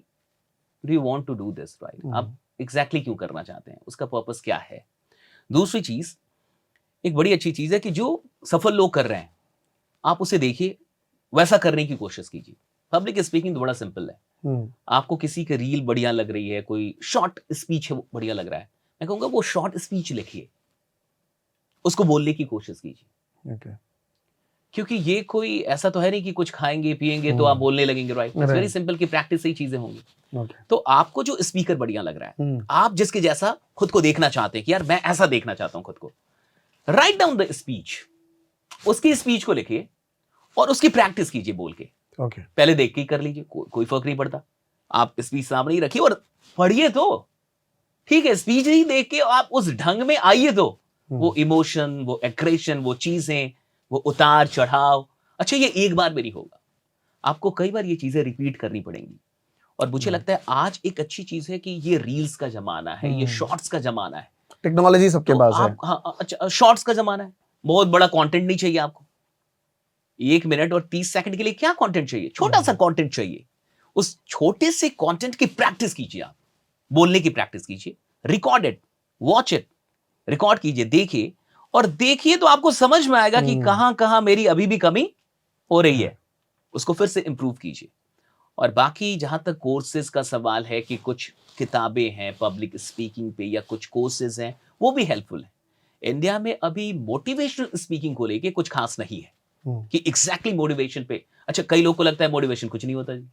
do you want to do this, right? आप एग्ज़ैक्टली क्यों करना चाहते हैं? उसका पर्पस क्या है? दूसरी चीज़, एक बड़ी अच्छी चीज़ है कि जो सफल लोग कर रहे हैं, आप उसे देखिए, वैसा करने की कोशिश कीजिए। पब्लिक स्पीकिंग तो बड़ा सिंपल है। आपको किसी की रील बढ़िया लग रही है, कोई शॉर्ट स्पीच है वो बढ़िया लग रहा है, मैं कहूँगा वो शॉर्ट स्पीच लिखिए, उसको बोलने की कोशिश कीजिए।
ओके,
क्योंकि ये कोई ऐसा तो है नहीं कि कुछ खाएँगे, पिएँगे तो आप बोलने लगेंगे, right? It's very
right,
simple कि प्रैक्टिस से ही चीज़ें होंगी।
ओके,
तो आपको जो स्पीकर बढ़िया लग रहा है, आप जिसके जैसा खुद को देखना चाहते हैं कि यार मैं ऐसा देखना चाहता हूँ खुद को, राइट डाउन द स्पीच, उसकी स्पीच को लिखिए और उसकी प्रैक्टिस कीजिए बोल के।
ओके,
पहले देख के ही कर लीजिए, कोई फर्क नहीं पड़ता। आप स्पीच सामने ही रखिए और पढ़िए तो, ठीक है? स्पीच ही देख के आप उस ढंग में आइए तो, वो इमोशन, वो एग्रेशन, वो चीज़ें, वो उतार-चढ़ाव, अच्छा ये एक बार में नहीं होगा। आपको कई बार ये चीज़ें रिपीट करनी पड़ेंगी और मुझे लगता है आज एक अच्छी चीज़ है कि ये रील्स का ज़माना है, ये शॉर्ट्स का ज़माना है।
टेक्नोलॉजी सबके
तो
पास है।
आप हाँ, अच्छा शॉर्ट्स का ज़माना है, बहुत बड़ा कंटेंट नहीं चाहिए आपको। 1 मिनट और 30 सेकंड के लिए क्या कंटेंट चाहिए? छोटा-सा कंटेंट चाहिए। उस छोटे से कंटेंट की प्रैक्टिस कीजिए आप, बोलने की प्रैक्टिस कीजिए, record it, watch it, record कीजिए, देखिए और देखिए तो आपको समझ में आएगा कि कहाँ-कहाँ मेरी अभी भी कमी हो रही है। उसको फिर से इम्प्रूव कीजिए। और बाकी जहाँ तक कोर्सेज़ का सवाल है कि कुछ किताबें हैं पब्लिक स्पीकिंग पे या कुछ कोर्सेज़ हैं, वो भी हेल्पफुल हैं। इंडिया में अभी मोटिवेशनल स्पीकिंग को लेके कुछ खास नहीं है कि एग्ज़ैक्टली मोटिवेशन पे अच्छा कई लोगों को लगता है मोटिवेशन कुछ नहीं होता जी।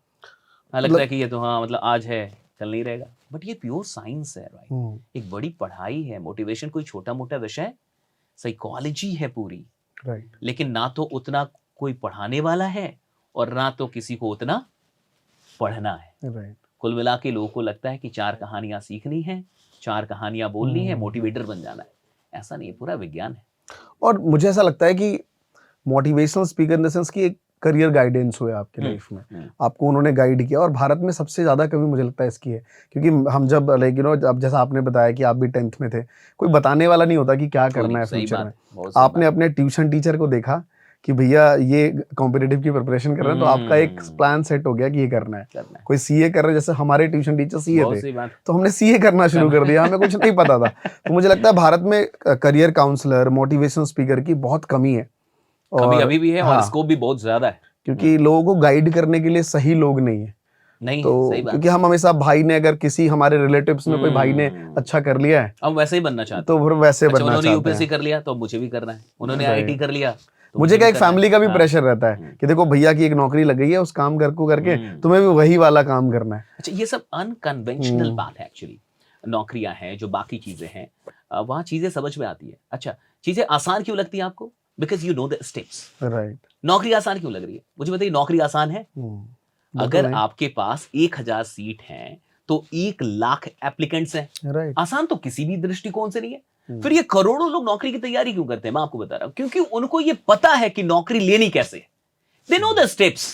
हाँ, लगता है कि ये तो हाँ, मतलब आज है, कल नहीं रहेगा। बट ये प्योर साइंस है, राइट? एक बड़ी पढ़ाई है, मोटिवेशन कोई छोटा-मोटा विषय है, साइकोलॉजी है पूरी।
राइट,
लेकिन ना तो उतना कोई पढ़ाने वाला है और ना तो किसी को उतना पढ़ना है।
राइट।
कुल मिला के लोगों को लगता है कि 4 कहानियाँ सीखनी हैं, 4 कहानियाँ बोलनी है, मोटिवेटर बन जाना है। ऐसा नहीं है, पूरा विज्ञान है।
और मुझे ऐसा लगता है कि motivational speaker in the sense कि एक करियर गाइडेंस हुआ आपकी लाइफ में, आपको उन्होंने गाइड किया और भारत में सबसे ज़्यादा कमी मुझे लगता है इसकी है, क्योंकि हम जब लाइक अब जैसा आपने बताया कि आप भी 10th में थे, कोई बताने वाला नहीं होता कि क्या
कोई
करना
नहीं,
है
सही
फ्यूचर
बात
में।
है, बहुत सही
आपने
बात
अपने ट्यूशन टीचर को देखा कि भैया ये कॉम्पिटिटिव की प्रिपरेशन कर रहे हैं, तो आपका एक प्लान सेट हो गया कि ये करना है।
करना है।
कोई सीए कर रहे हैं, जैसे हमारे ट्यूशन टीचर सीए
बहुत
थे,
सही बात।
तो हमने सीए करना शुरू कर दिया, हमें कुछ नहीं पता था। तो मुझे लगता है भारत में करियर काउंसलर, मोटिवेशनल स्पीकर की बहुत कमी है।
कमी
और
अभी भी है और
हाँ,
स्कोप भी बहुत ज़्यादा है।
क्योंकि लोगों को गाइड करने के लिए सही लोग नहीं है।
नहीं
तो
है, सही बात
क्योंकि
है।
हम हमेशा भाई ने अगर किसी हमारे रिलेटिव्स में कोई भाई ने अच्छा कर लिया है,
हम वैसे ही बनना चाहते
तो
हैं।
फिर वैसे
अच्छा
बनना
उन्होंने
चाहते
यूपीएससी
हैं।
कर लिया तो अब मुझे भी करना है। उन्होंने
राइट।
आईआईटी कर लिया तो
मुझे क्या
भी
एक
करना है।
फैमिली का भी
हाँ।
प्रेशर रहता है कि देखो भैया की एक नौकरी लग गई है, उस काम करके तुम्हें भी वही वाला काम करना है।
अच्छा ये सब अनकन्वेंशनल बात है एक्चुअली। नौकरियां हैं जो बाकी चीजें हैं वहाँ चीजें समझ में आती है। अच्छा चीजें आसान क्यों लगती हैं आपको? Because you know the steps.
Right.
नौकरी आसान क्यों लग रही है? मुझे बताइए नौकरी आसान है? अगर आपके पास 1000 सीट हैं तो 1 लाख एप्लीकेंट्स हैं।
राइट।
आसान तो किसी भी दृष्टिकोण से नहीं है। फिर ये करोड़ों लोग नौकरी की तैयारी क्यों करते हैं? मैं आपको बता रहा हूं क्योंकि उनको ये पता है कि नौकरी लेनी कैसे है। They know the steps.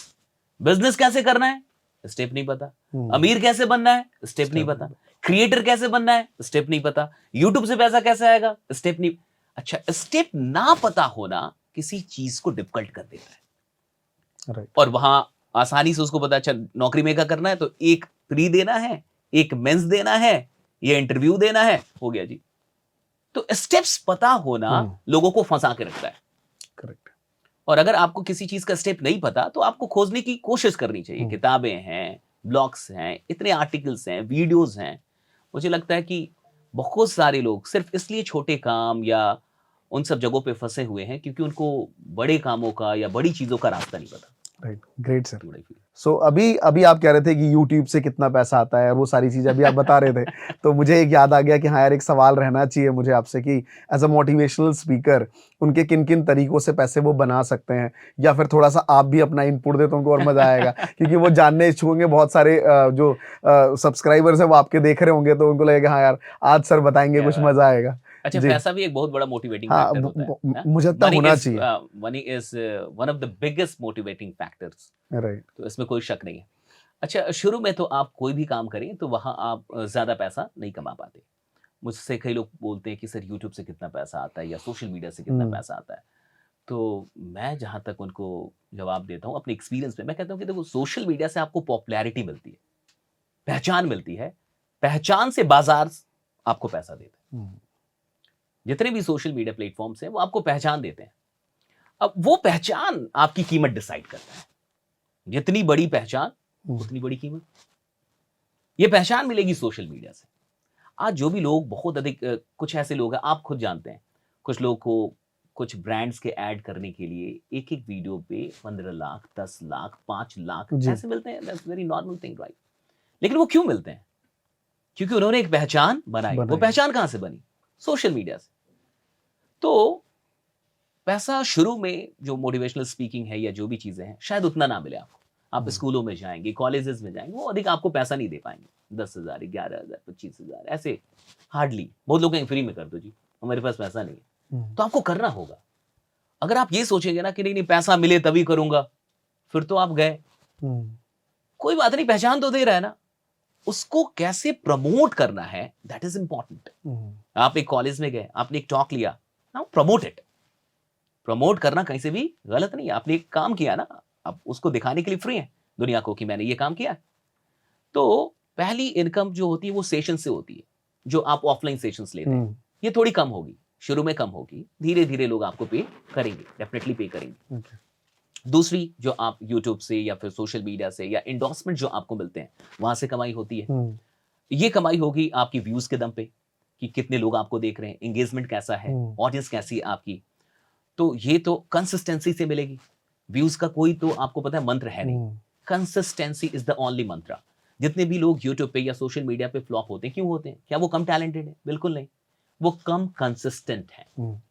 Business कैसे करना है, स्टेप नहीं पता। अमीर कैसे बनना है, स्टेप नहीं पता। क्रिएटर कैसे बनना है, स्टेप नहीं पता। यूट्यूब से पैसा कैसे आएगा, स्टेप नहीं। अच्छा स्टेप ना पता होना किसी चीज को डिफिकल्ट कर देता है।
राइट।
और वहां आसानी से उसको पता अच्छा नौकरी में क्या करना है तो एक प्री देना है, एक मेंस देना है, ये इंटरव्यू देना है, हो गया जी। तो स्टेप्स पता होना लोगों को फंसा के रखता है।
करेक्ट।
और अगर आपको किसी चीज का स्टेप नहीं पता तो आपको खोजने की कोशिश करनी चाहिए। किताबें हैं, ब्लॉग्स हैं, इतने आर्टिकल्स हैं, वीडियोस हैं। मुझे लगता है कि बहुत सारे लोग सिर्फ इसलिए छोटे काम या उन सब जगहों पे फंसे हुए हैं क्योंकि उनको बड़े कामों का या बड़ी चीजों का रास्ता नहीं पता।
राइट। Great sir. सो अभी आप कह रहे थे कि यूट्यूब से कितना पैसा आता है, वो सारी चीज़ें अभी आप बता रहे थे, तो मुझे एक याद आ गया कि हाँ यार एक सवाल रहना चाहिए मुझे आपसे कि एज अ मोटिवेशनल स्पीकर उनके किन किन तरीकों से पैसे वो बना सकते हैं, या फिर थोड़ा सा आप भी अपना इनपुट दे तो उनको और मज़ा आएगा क्योंकि वो जानने इच्छुक होंगे। बहुत सारे जो सब्सक्राइबर्स हैं वो आपके देख रहे होंगे, तो उनको लगेगा हाँ यार आज सर बताएंगे, कुछ मज़ा आएगा।
अच्छा,
जी।
पैसा भी एक बहुत बड़ा मोटिवेटिंग
हाँ,
फैक्टर होता है ना?
मुझे लगता है होना चाहिए।
Money is one of the biggest motivating factors,
right.
तो इसमें कोई शक नहीं है। अच्छा, शुरू में तो आप कोई भी काम करें तो वहाँ आप ज़्यादा पैसा नहीं कमा पाते। मुझसे कई लोग बोलते हैं कि सर यूट्यूब से कितना पैसा आता है या सोशल मीडिया से कितना
हुँ,
पैसा आता है। तो मैं जहाँ तक उनको जवाब देता हूँ अपने एक्सपीरियंस में, मैं कहता हूँ कि देखो सोशल मीडिया से आपको पॉपुलैरिटी मिलती है, पहचान मिलती है, पहचान से बाज़ार आपको पैसा देता है।
हुँ,
जितने भी सोशल मीडिया प्लेटफ़ॉर्म्स हैं वो आपको पहचान देते हैं। अब वो पहचान आपकी कीमत डिसाइड करता है। जितनी बड़ी पहचान,
हुँ,
उतनी बड़ी कीमत। ये पहचान मिलेगी सोशल मीडिया से। आज जो भी लोग बहुत अधिक कुछ ऐसे लोग हैं, आप खुद जानते हैं, कुछ लोग को कुछ ब्रांड्स के ऐड करने के लिए एक-एक वीडियो पे 15 लाख, 10 लाख, 5 लाख
जी।
ऐसे मिलते हैं। That's very normal thing, right? लेकिन वो क्यों मिलते हैं? क्योंकि उन्होंने एक पहचान बनाई। वो
बनाई।
पहचान कहाँ से बनी? सोशल मीडिया से। तो पैसा शुरू में जो मोटिवेशनल स्पीकिंग है या जो भी चीज़ें हैं, शायद उतना ना मिले आपको। आप
हुँ,
स्कूलों में जाएँगे, कॉलेजेस में जाएँगे, वो अधिक आपको पैसा नहीं दे पाएँगे। 10,000, 11,000, 25,000 ऐसे हार्डली। बहुत लोग कहेंगे फ्री में कर दो जी, हमारे पास पैसा नहीं है।
हुँ,
तो आपको करना होगा। अगर आप ये सोचेंगे ना कि नहीं, नहीं पैसा मिले तभी करूँगा, फिर तो आप गए।
हुँ,
कोई बात नहीं, पहचान तो दे रहा है ना, उसको कैसे प्रमोट करना है, दैट इज़ इम्पोर्टेंट।
हुँ,
आप एक कॉलेज में गए, आपने एक टॉक लिया, नाउ प्रमोट इट। प्रमोट करना कहीं से भी गलत नहीं है। आपने एक काम किया ना, आप उसको दिखाने के लिए फ्री हैं दुनिया को कि मैंने ये काम किया है। तो पहली इनकम जो होती है वो सेशन से होती है, जो आप ऑफलाइन सेशंस लेते हैं।
हुँ,
ये थोड़ी कम होगी, शुरू में कम होगी, धीरे-धीरे लोग आपको पे करेंगे, डेफिनिटली पे करेंगे।
ओके।
दूसरी जो आप यूट्यूब से या फिर सोशल मीडिया से या एंडोर्समेंट जो आपको मिलते हैं, वहाँ से कमाई होती है।
हुँ,
ये कमाई होगी आपकी व्यूज़ के दम पे, कि कितने लोग आपको देख रहे हैं, एंगेजमेंट कैसा है,
हुँ,
ऑडियंस कैसी है आपकी। तो ये तो कंसिस्टेंसी से मिलेगी। व्यूज़ का कोई तो आपको पता है मंत्र है नहीं।
हुँ,
कंसिस्टेंसी इज़ द ओनली मंत्र। जितने भी लोग यूट्यूब पे या सोशल मीडिया पे फ्लॉप होते हैं, क्यों होते हैं? क्या वो कम टैलेंटेड हैं? बिल्कुल नहीं। वो कम कंसिस्टेंट हैं।
हुँ,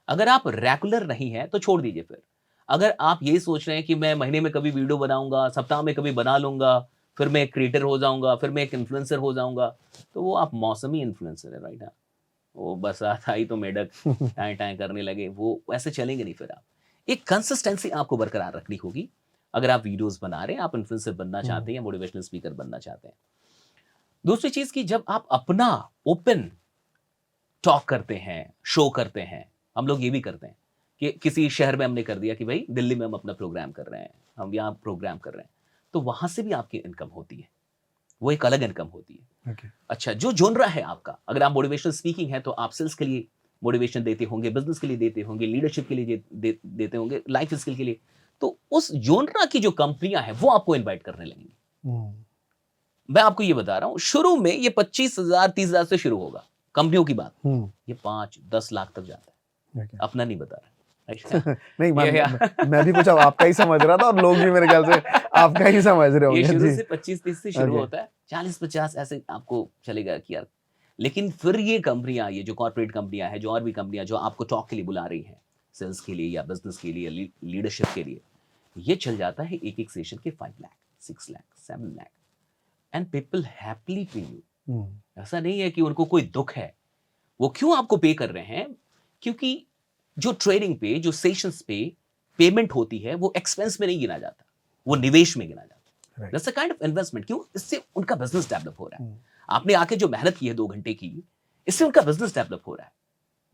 अगर आप रेगुलर नहीं हैं, तो छोड़ दीजिए फिर। अगर आप ये सोच रहे हैं कि मैं महीने में कभी वीडियो बनाऊँगा, सप्ताह में कभी बना लूँगा, फिर मैं एक क्रिएटर हो जाऊँगा, फिर मैं एक इन्फ्लुएंसर हो जाऊँगा, तो वो आप मौसमी इन्फ्लुएंसर है, राइट? हाँ। वो बरसात आई तो मेढक टाएँ-टाएँ करने लगे, वो वैसे चलेंगे नहीं फिर आप। एक कंसिस्टेंसी आपको बरकरार रखनी होगी। अगर आप वीडियोज़ बना रहे हैं, आप इन्फ्लुएंसर बनना
हुँ,
चाहते हैं या मोटिवेशनल स्पीकर बनना चाहते हैं। दूसरी चीज़ कि जब आप अपना ओपन टॉक करते हैं, शो करते हैं, हम लोग ये भी करते हैं कि किसी शहर में हमने कर दिया कि भई दिल्ली में हम अपना प्रोग्राम कर रहे हैं, हम यहाँ प्रोग्राम कर रहे हैं, तो वहाँ से भी आपकी इनकम होती है। वो एक अलग इनकम होती है।
ओके।
अच्छा, जो जॉनरा है आपका, अगर आप मोटिवेशनल स्पीकिंग है तो आप सेल्स के लिए मोटिवेशन देते होंगे, बिज़नेस के लिए देते होंगे, लीडरशिप के लिए देते होंगे, लाइफ स्किल के लिए। तो उस जॉनरा की जो कंपनियाँ हैं, वो आपको इनवाइट करने लगेंगी।
हुँ,
मैं आपको ये बता रहा हूँ, शुरू में ये 25,000 30,000 से शुरू होगा, कंपनियों की बात।
हुँ,
ये 5-10 लाख तक जाता है।
ओके।
अपना नहीं बता रहा। राइट?
नहीं,
ये या
मैं भी कुछ अब आपका ही समझ रहा था और लोग भी मेरे ख्याल से आपका ही समझ रहे
ये
होंगे।
शुरू
जी,
से 25-30 से शुरू
ओके।
होता है, 40-50 ऐसे आपको चलेगा कि यार, लेकिन फिर ये कंपनियाँ, ये जो कॉर्पोरेट कंपनियाँ हैं, जो और भी कंपनियाँ जो आपको टॉक के लिए बुला रही हैं, सेल्स के लिए या बिज़नेस के लिए, लीडरशिप के लिए, ये चल जाता है एक-एक सेशन के 5 lakh, 6 lakh, 7 lakh and people happily पे यू।
हुँ,
ऐसा नहीं है कि उनको कोई दुःख है। वो क्यों आपको पे कर रहे हैं? क्योंकि जो ट्रेडिंग पे, जो सेशंस पे पेमेंट होती है, वो एक्सपेंस में नहीं गिना जाता, वो निवेश में गिना जाता है।
Right.
That's a kind of investment. क्यों? इससे उनका बिज़नेस डेवलप हो रहा है।
हुँ,
आपने आके जो मेहनत की है 2 घंटे की, इससे उनका बिज़नेस डेवलप हो रहा है।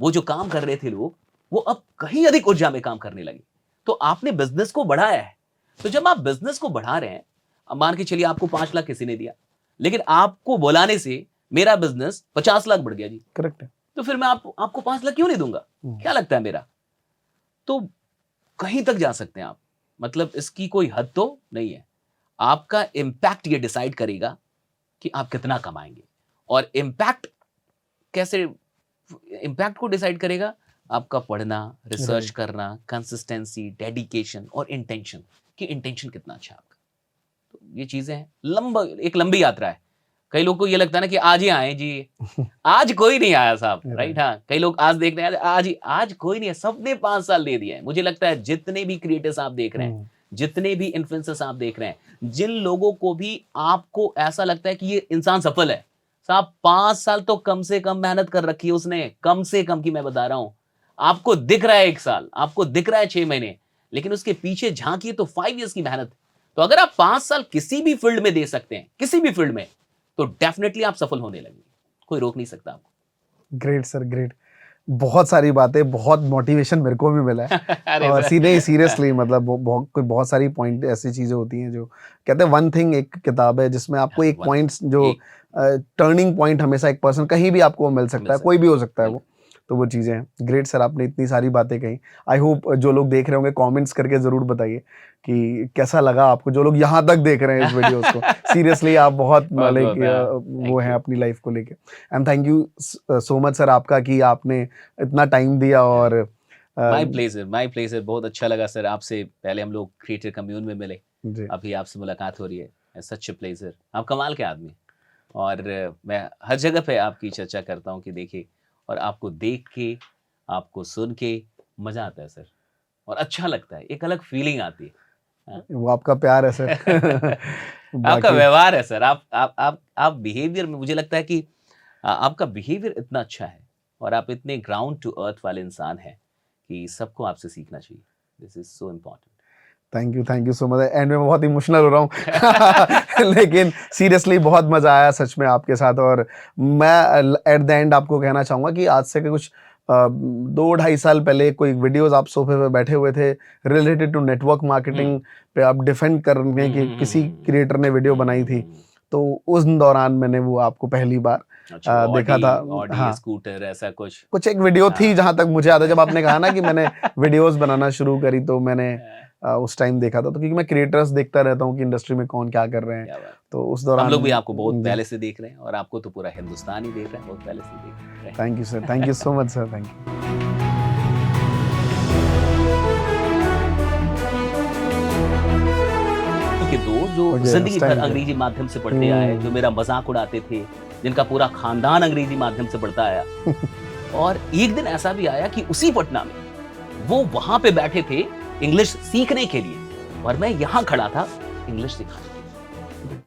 वो जो काम कर रहे थे लोग, वो अब कहीं अधिक ऊर्जा में काम करने लगे। तो आपने बिज़नेस को बढ़ाया है। तो जब आप बिज़नेस को बढ़ा रहे हैं, अब मान के चलिए आपको 5 लाख किसी ने दिया, लेकिन आपको बुलाने से मेरा बिज़नेस 50 लाख बढ़ गया जी।
करेक्ट है।
तो फिर मैं आपको 5 लाख क्यों नहीं दूँगा?
हुँ,
क्या लगता है मेरा? तो कहीं तक जा सकते हैं आप। मतलब इसकी कोई हद तो नहीं है। आपका इम्पैक्ट ये डिसाइड करेगा कि आप कितना कमाएँगे और इम्पैक्ट कैसे इम्पैक्ट को डिसाइड करेगा आपका पढ़ना, रिसर्च
राइट।
करना, कंसिस्टेंसी, डेडिकेशन और इंटेंशन कि इंटेंशन कितना अच्छा है आपका। तो ये चीज़ें हैं। एक लंबी यात्रा है। कई लोगों को ये लगता है ना कि आज ही आए जी, आज कोई नहीं आया साहब, राइट?
राइट।
हाँ, कई लोग आज देखने आए, आज कोई नहीं है, सबने 5 साल दे दिए हैं। मुझे लगता है जितने भी क्रिएटर्स आप देख रहे हैं,
हुँ,
जितने भी इन्फ्लुएंसर्स आप देख रहे हैं, जिन लोगों को भी आपको ऐसा लगता है कि ये इंसान सफल है, साहब 5 साल तो कम से कम मेहनत कर रखी है उसने, कम से कम की मैं बता रहा हूं। आपको दिख रहा है 1 साल, आपको दिख रहा है 6 महीने, लेकिन उसके पीछे झांकिए तो 5 इयर्स की मेहनत। तो अगर आप 5 साल किसी भी फील्ड में दे सकते हैं, किसी भी फील्ड में, तो डेफिनेटली आप सफल होने लगेंगे, कोई रोक नहीं सकता आपको।
Great sir, great. बहुत सारी बातें, बहुत मोटिवेशन मेरे को भी मिला है।
अरे
और
सर।
सीधे सीरियसली मतलब बहुत सारी पॉइंट ऐसी चीजें होती हैं जो कहते हैं वन थिंग, एक किताब है जिसमें आपको एक
One
पॉइंट्स जो
एक
टर्निंग पॉइंट हमेशा एक पर्सन कहीं भी आपको मिल सकता है, कोई भी हो सकता है वो।
बिल्कुल।
तो वो चीज़ें हैं। ग्रेट सर, आपने इतनी सारी बातें कही। आई होप जो लोग देख रहे होंगे कमेंट्स करके ज़रूर बताइए कि कैसा लगा आपको, जो लोग यहाँ तक देख रहे हैं इस वीडियोस को। सीरियसली आप बहुत
बहुत
लाइक
बहुत
वो
थैंक
हैं
यू।
अपनी लाइफ को लेके। And thank you so much sir आपका कि आपने इतना टाइम दिया और
माय प्लेजर। बहुत अच्छा लगा सर आपसे। पहले हम लोग क्रिएटर कम्यून में मिले,
जी
अभी आपसे मुलाकात हो रही है। सच प्लेजर। आप कमाल के आदमी हैं। और मैं हर जगह पे आपकी चर्चा करता हूँ कि देखिए, और आपको देख के, आपको सुन के मजा आता है सर, और अच्छा लगता है, एक अलग फीलिंग आती है। हाँ।
वो आपका प्यार है सर।
आपका
बाकी
व्यवहार है सर, आप बिहेवियर में, मुझे लगता है कि आपका बिहेवियर इतना अच्छा है, और आप इतने ग्राउंड टू अर्थ वाले इंसान हैं कि सबको आपसे सीखना चाहिए। This is so important.
Thank you so much. And में बहुत इमोशनल हो रहा हूँ। लेकिन सीरियसली बहुत मज़ा आया सच में आपके साथ। और मैं एट द एंड आपको कहना चाहूँगा कि आज से कुछ 2-2.5 साल पहले कोई वीडियोस आप सोफे पे बैठे हुए थे रिलेटेड टू नेटवर्क मार्केटिंग पे, आप डिफेंड करने की किसी क्रिएटर ने वीडियो बनाई थी। तो उस दौरान मैंने वो आपको पहली बार
अच्छा,
देखा था।
ऑडी
हाँ,
स्कूटर ऐसा कुछ।
कुछ एक वीडियो थी
हाँ।
जहाँ तक मुझे याद है, जब आपने कहा ना कि मैंने वीडियोस बनाना शुरू करी तो मैंने उस टाइम देखा था। तो क्योंकि मैं क्रिएटर्स देखता रहता हूँ कि इंडस्ट्री में कौन क्या कर रहे हैं,
क्या बात।
तो उस
हम
दौरान
लोग भी आपको बहुत
जी,
पहले से देख रहे हैं, और आपको तो पूरा हिंदुस्तान ही देख रहा है, बहुत पहले से देख रहे हैं।
Thank you sir, thank you so much sir, thank you.
के दो जो
Okay,
जिंदगी
उस
भर
time पे।
अंग्रेजी माध्यम से पढ़ते आए, जो मेरा मजाक उड़ाते थे, जिनका पूरा खानदान अंग्रेजी माध्यम से पढ़ता आया, और एक दिन ऐसा भी आया कि उसी पटना में वो वहां पे बैठे थे इंग्लिश सीखने के लिए, और मैं यहाँ खड़ा था इंग्लिश सिखाने।